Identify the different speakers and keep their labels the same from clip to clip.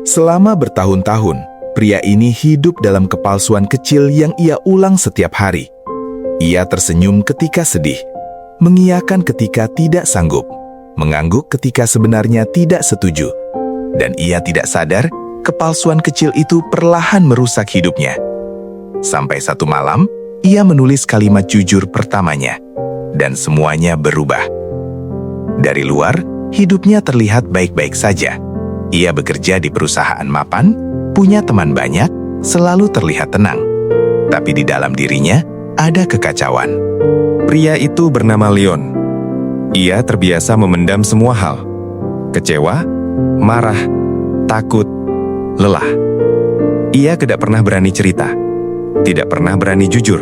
Speaker 1: Selama bertahun-tahun, pria ini hidup dalam kepalsuan kecil yang ia ulang setiap hari. Ia tersenyum ketika sedih, mengiyakan ketika tidak sanggup, mengangguk ketika sebenarnya tidak setuju. Dan ia tidak sadar, kepalsuan kecil itu perlahan merusak hidupnya. Sampai satu malam, ia menulis kalimat jujur pertamanya, dan semuanya berubah. Dari luar, hidupnya terlihat baik-baik saja. Ia bekerja di perusahaan mapan, punya teman banyak, selalu terlihat tenang. Tapi di dalam dirinya ada kekacauan.
Speaker 2: Pria itu bernama Leon. Ia terbiasa memendam semua hal. Kecewa, marah, takut, lelah. Ia tidak pernah berani cerita, tidak pernah berani jujur,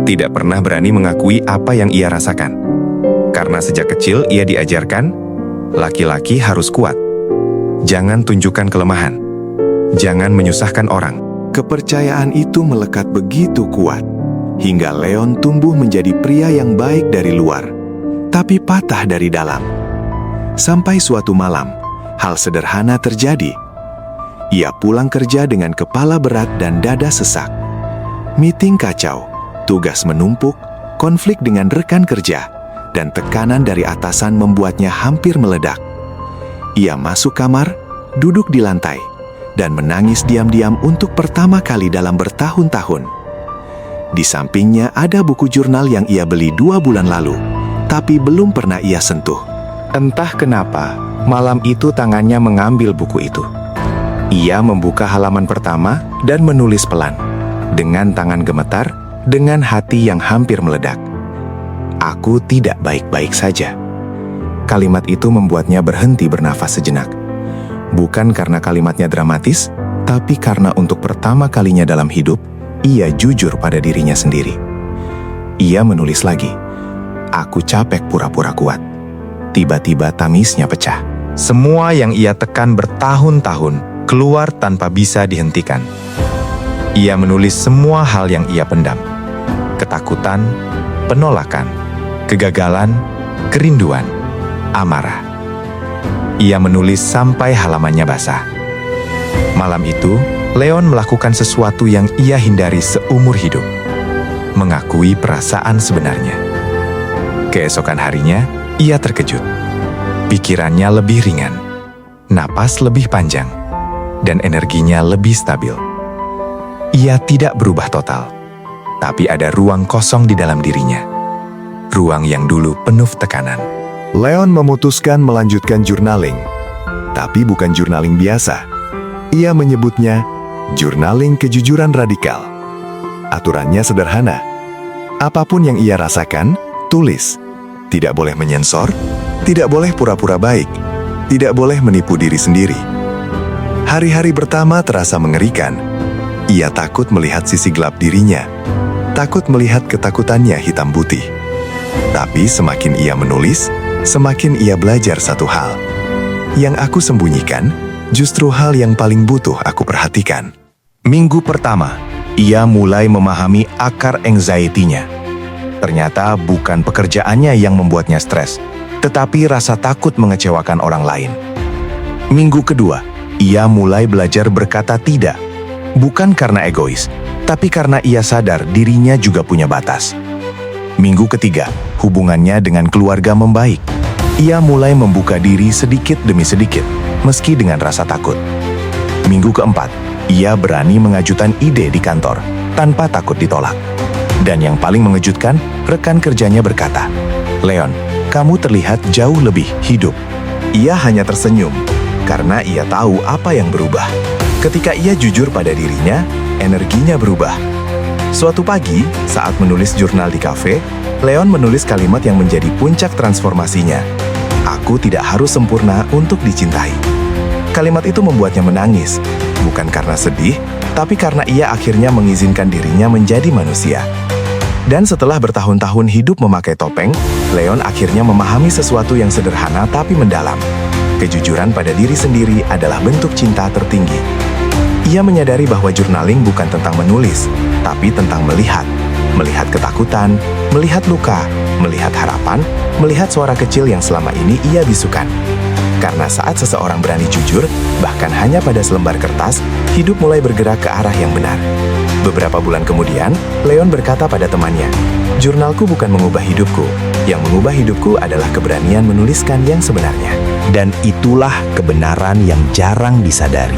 Speaker 2: tidak pernah berani mengakui apa yang ia rasakan. Karena sejak kecil ia diajarkan, laki-laki harus kuat. Jangan tunjukkan kelemahan. Jangan menyusahkan orang.
Speaker 1: Kepercayaan itu melekat begitu kuat, hingga Leon tumbuh menjadi pria yang baik dari luar, tapi patah dari dalam. Sampai suatu malam, hal sederhana terjadi. Ia pulang kerja dengan kepala berat dan dada sesak. Meeting kacau, tugas menumpuk, konflik dengan rekan kerja, dan tekanan dari atasan membuatnya hampir meledak. Ia masuk kamar, duduk di lantai, dan menangis diam-diam untuk pertama kali dalam bertahun-tahun. Di sampingnya ada buku jurnal yang ia beli 2 bulan lalu, tapi belum pernah ia sentuh.
Speaker 2: Entah kenapa, malam itu tangannya mengambil buku itu. Ia membuka halaman pertama dan menulis pelan, dengan tangan gemetar, dengan hati yang hampir meledak. Aku tidak baik-baik saja. Kalimat itu membuatnya berhenti bernafas sejenak. Bukan karena kalimatnya dramatis, tapi karena untuk pertama kalinya dalam hidup, ia jujur pada dirinya sendiri. Ia menulis lagi, "Aku capek pura-pura kuat." Tiba-tiba tamisnya pecah. Semua yang ia tekan bertahun-tahun keluar tanpa bisa dihentikan. Ia menulis semua hal yang ia pendam. Ketakutan, penolakan, kegagalan, kerinduan, amarah. Ia menulis sampai halamannya basah. Malam itu, Leon melakukan sesuatu yang ia hindari seumur hidup. Mengakui perasaan sebenarnya. Keesokan harinya, ia terkejut. Pikirannya lebih ringan, napas lebih panjang, dan energinya lebih stabil. Ia tidak berubah total, tapi ada ruang kosong di dalam dirinya. Ruang yang dulu penuh tekanan.
Speaker 1: Leon memutuskan melanjutkan journaling, tapi bukan journaling biasa. Ia menyebutnya journaling kejujuran radikal. Aturannya sederhana. Apapun yang ia rasakan, tulis. Tidak boleh menyensor, tidak boleh pura-pura baik, tidak boleh menipu diri sendiri. Hari-hari pertama terasa mengerikan. Ia takut melihat sisi gelap dirinya, takut melihat ketakutannya hitam putih. Tapi semakin ia menulis, semakin ia belajar satu hal. Yang aku sembunyikan, justru hal yang paling butuh aku perhatikan. Minggu pertama, ia mulai memahami akar anxiety-nya. Ternyata bukan pekerjaannya yang membuatnya stres, tetapi rasa takut mengecewakan orang lain. Minggu kedua, ia mulai belajar berkata tidak. Bukan karena egois, tapi karena ia sadar dirinya juga punya batas. Minggu ketiga, hubungannya dengan keluarga membaik. Ia mulai membuka diri sedikit demi sedikit, meski dengan rasa takut. Minggu keempat, ia berani mengajukan ide di kantor, tanpa takut ditolak. Dan yang paling mengejutkan, rekan kerjanya berkata, "Leon, kamu terlihat jauh lebih hidup." Ia hanya tersenyum, karena ia tahu apa yang berubah. Ketika ia jujur pada dirinya, energinya berubah. Suatu pagi, saat menulis jurnal di kafe, Leon menulis kalimat yang menjadi puncak transformasinya. "Aku tidak harus sempurna untuk dicintai." Kalimat itu membuatnya menangis, bukan karena sedih, tapi karena ia akhirnya mengizinkan dirinya menjadi manusia. Dan setelah bertahun-tahun hidup memakai topeng, Leon akhirnya memahami sesuatu yang sederhana tapi mendalam. Kejujuran pada diri sendiri adalah bentuk cinta tertinggi. Ia menyadari bahwa journaling bukan tentang menulis, tapi tentang melihat. Melihat ketakutan, melihat luka, melihat harapan, melihat suara kecil yang selama ini ia bisukan.
Speaker 2: Karena saat seseorang berani jujur, bahkan hanya pada selembar kertas, hidup mulai bergerak ke arah yang benar. Beberapa bulan kemudian, Leon berkata pada temannya, "Jurnalku bukan mengubah hidupku. Yang mengubah hidupku adalah keberanian menuliskan yang sebenarnya."
Speaker 3: Dan itulah kebenaran yang jarang disadari.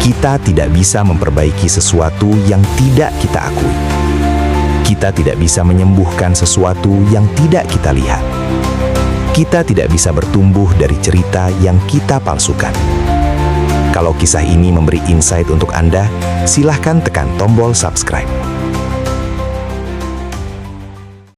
Speaker 3: Kita tidak bisa memperbaiki sesuatu yang tidak kita akui. Kita tidak bisa menyembuhkan sesuatu yang tidak kita lihat. Kita tidak bisa bertumbuh dari cerita yang kita palsukan. Kalau kisah ini memberi insight untuk Anda, silahkan tekan tombol subscribe.